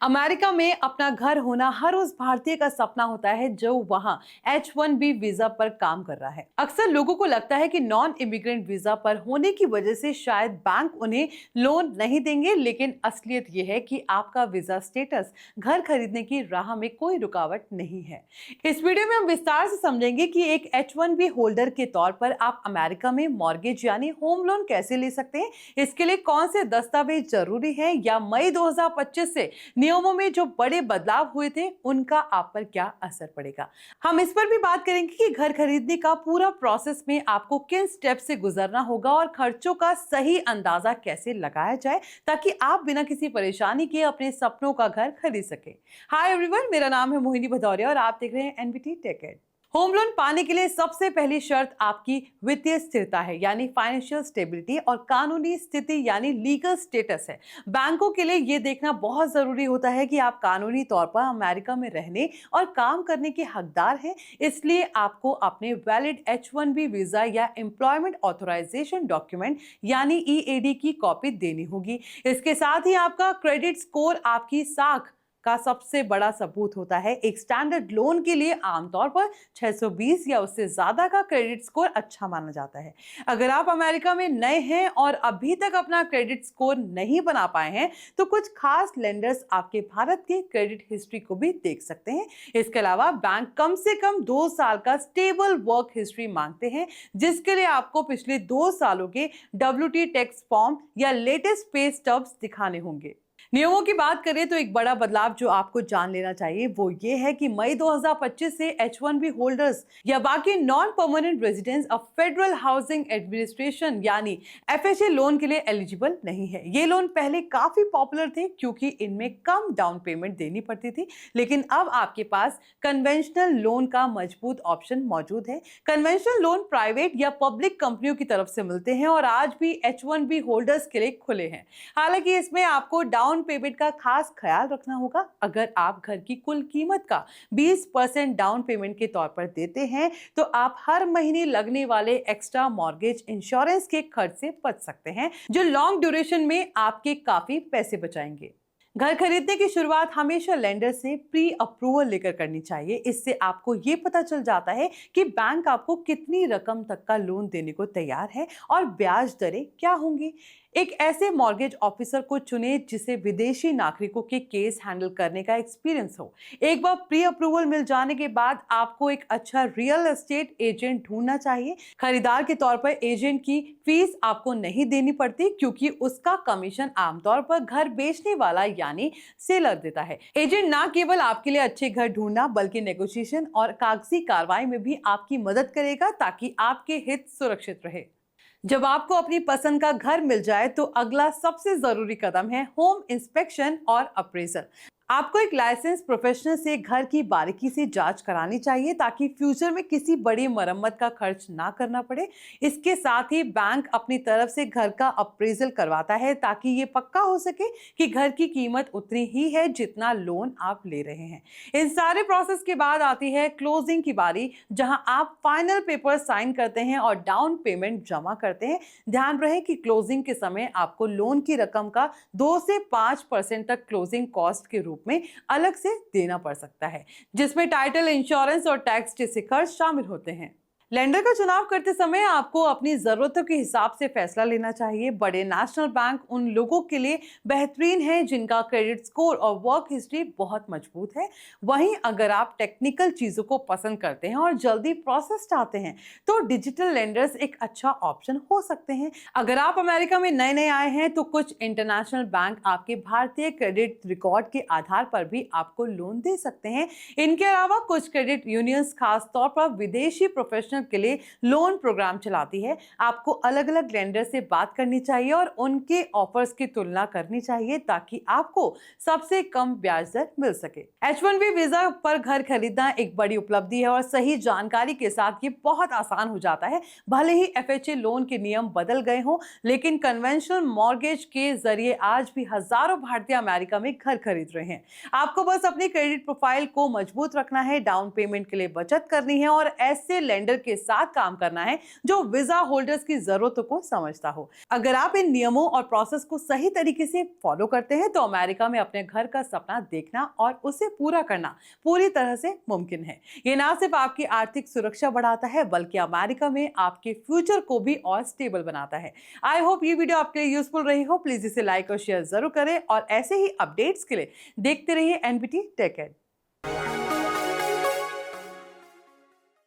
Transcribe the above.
America में अपना घर होना हर उस भारतीय का सपना होता है जो वहां H1B वीजा पर काम कर रहा है। अक्सर लोगों को लगता है कि नॉन इमिग्रेंट वीजा पर होने की वजह से शायद बैंक उन्हें लोन नहीं देंगे, लेकिन असलियत यह है कि आपका वीजा स्टेटस घर खरीदने की राह में कोई रुकावट नहीं है। इस वीडियो में हम विस्तार से समझेंगे कि एक H1B होल्डर के तौर पर आप अमेरिका में मॉर्गेज यानी होम लोन कैसे ले सकते हैं, इसके लिए कौन से दस्तावेज जरूरी हैं, या मई 2025 से नियमों में जो बड़े बदलाव हुए थे उनका आप पर क्या असर पड़ेगा। हम इस पर भी बात करेंगे कि घर खरीदने का पूरा प्रोसेस में आपको किन स्टेप से गुजरना होगा और खर्चों का सही अंदाजा कैसे लगाया जाए ताकि आप बिना किसी परेशानी के अपने सपनों का घर खरीद सके। हाय एवरीवन, मेरा नाम है मोहिनी भदौरिया और आप देख रहे हैं NBT tech ed. Home loan पाने के लिए सबसे पहली शर्त आपकी वित्तीय स्थिरता है, यानी फाइनेंशियल स्टेबिलिटी, और कानूनी स्थिति यानी लीगल स्टेटस है। बैंकों के लिए यह देखना बहुत जरूरी होता है कि आप कानूनी तौर पर अमेरिका में रहने और काम करने के हकदार हैं। इसलिए आपको अपने वैलिड H1B वीजा या एम्प्लॉयमेंट ऑथराइजेशन डॉक्यूमेंट यानी EAD की कॉपी देनी होगी। इसके साथ ही आपका क्रेडिट स्कोर आपकी साख का सबसे बड़ा सबूत होता है। एक स्टैंडर्ड लोन के लिए आमतौर पर 620 या उससे ज्यादा का क्रेडिट स्कोर अच्छा माना जाता है। अगर आप अमेरिका में नए हैं और अभी तक अपना क्रेडिट स्कोर नहीं बना पाए हैं तो कुछ खास लेंडर्स आपके भारत के क्रेडिट हिस्ट्री को भी देख सकते हैं। इसके अलावा बैंक कम से कम 2 साल का स्टेबल वर्क हिस्ट्री मांगते हैं, जिसके लिए आपको पिछले 2 सालों के WT टैक्स फॉर्म या लेटेस्ट पे स्टब्स दिखाने होंगे। नियमों की बात करें तो एक बड़ा बदलाव जो आपको जान लेना चाहिए वो ये है कि मई 2025 से H1B होल्डर्स या बाकी non permanent residents of federal housing administration यानी FHA लोन के लिए एलिजिबल नहीं है। ये लोन पहले काफी पॉपुलर थे क्योंकि इनमें कम डाउन पेमेंट देनी पड़ती थी, लेकिन अब आपके पास कन्वेंशनल लोन का मजबूत ऑप्शन मौजूद है। कन्वेंशनल लोन प्राइवेट या पब्लिक कंपनियों की तरफ से मिलते हैं और आज भी H1B होल्डर्स के लिए खुले हैं। हालांकि इसमें आपको डाउन पेमेंट का खास ख्याल रखना होगा। अगर आप घर की कुल कीमत का 20% डाउन पेमेंट के तौर पर देते हैं तो आप हर महीने लगने वाले एक्स्ट्रा मॉर्गेज इंश्योरेंस के खर्च से बच सकते हैं, जो लॉन्ग ड्यूरेशन में आपके काफी पैसे बचाएंगे। घर खरीदने की शुरुआत हमेशा लेंडर से प्री अप्रूवल लेकर करनी चाहिए। इससे आपको ये पता चल जाता है कि बैंक आपको कितनी रकम तक का लोन देने को तैयार है और ब्याज दरें क्या होंगी। एक ऐसे मॉर्गेज ऑफिसर को चुने जिसे विदेशी नागरिकों के केस हैंडल करने का एक्सपीरियंस हो। एक बार प्री अप्रूवल मिल जाने के बाद आपको एक अच्छा रियल एस्टेट एजेंट ढूंढना चाहिए। खरीदार के तौर पर एजेंट की फीस आपको नहीं देनी पड़ती क्योंकि उसका कमीशन आमतौर पर घर बेचने वाला यानी सेलर देता है। एजेंट ना केवल आपके लिए अच्छे घर ढूंढना बल्कि नेगोशिएशन और कागजी कार्रवाई में भी आपकी मदद करेगा ताकि आपके हित सुरक्षित रहे। जब आपको अपनी पसंद का घर मिल जाए तो अगला सबसे जरूरी कदम है होम इंस्पेक्शन और अप्रेजल। आपको एक लाइसेंस प्रोफेशनल से घर की बारीकी से जांच करानी चाहिए ताकि फ्यूचर में किसी बड़ी मरम्मत का खर्च ना करना पड़े। इसके साथ ही बैंक अपनी तरफ से घर का अप्रेजल करवाता है ताकि ये पक्का हो सके कि घर की कीमत उतनी ही है जितना लोन आप ले रहे हैं। इन सारे प्रोसेस के बाद आती है क्लोजिंग की बारी, जहां आप फाइनल पेपर साइन करते हैं और डाउन पेमेंट जमा करते हैं। ध्यान रहे कि क्लोजिंग के समय आपको लोन की रकम का 2 से 5% तक क्लोजिंग कॉस्ट के रूप में अलग से देना पड़ सकता है, जिसमें टाइटल, इंश्योरेंस और टैक्स जैसे खर्च शामिल होते हैं। लेंडर का चुनाव करते समय आपको अपनी जरूरतों के हिसाब से फैसला लेना चाहिए। बड़े नेशनल बैंक उन लोगों के लिए बेहतरीन हैं जिनका क्रेडिट स्कोर और वर्क हिस्ट्री बहुत मजबूत है। वहीं अगर आप टेक्निकल चीजों को पसंद करते हैं और जल्दी प्रोसेस चाहते हैं तो डिजिटल लेंडर्स एक अच्छा ऑप्शन हो सकते हैं। अगर आप अमेरिका में नए नए आए हैं तो कुछ इंटरनेशनल बैंक आपके भारतीय क्रेडिट रिकॉर्ड के आधार पर भी आपको लोन दे सकते हैं। इनके अलावा कुछ क्रेडिट यूनियंस खास तौर पर विदेशी प्रोफेशनल के लिए लोन प्रोग्राम चलाती है। आपको अलग अलग लेंडर से बात करनी चाहिए और उनके ऑफर्स की तुलना करनी चाहिए ताकि आपको सबसे कम ब्याज दर मिल सके। H1B वीजा पर घर खरीदना एक बड़ी उपलब्धि है और सही जानकारी के साथ ये बहुत आसान हो जाता है। भले ही FHA लोन के नियम बदल गए हों, लेकिन कन्वेंशनल मॉर्गेज के जरिए आज भी हजारों भारतीय अमेरिका में घर खरीद रहे हैं। आपको बस अपनी क्रेडिट प्रोफाइल को मजबूत रखना है, डाउन पेमेंट के लिए बचत करनी है और ऐसे लेंडर के साथ काम करना है जो वीजा होल्डर्स की जरूरतों को समझता हो। अगर आप इन नियमों और प्रोसेस को सही तरीके से फॉलो करते हैं तो अमेरिका में अपने घर का सपना देखना और उसे पूरा करना पूरी तरह से मुमकिन है। ये ना सिर्फ आपकी आर्थिक सुरक्षा बढ़ाता है बल्कि अमेरिका में आपके फ्यूचर को भी और स्टेबल बनाता है। आई होप ये वीडियो आपके लिए यूजफुल रही हो। प्लीज इसे लाइक और शेयर जरूर करें और ऐसे ही अपडेट्स के लिए देखते रहिए एनबीटी टेक एड।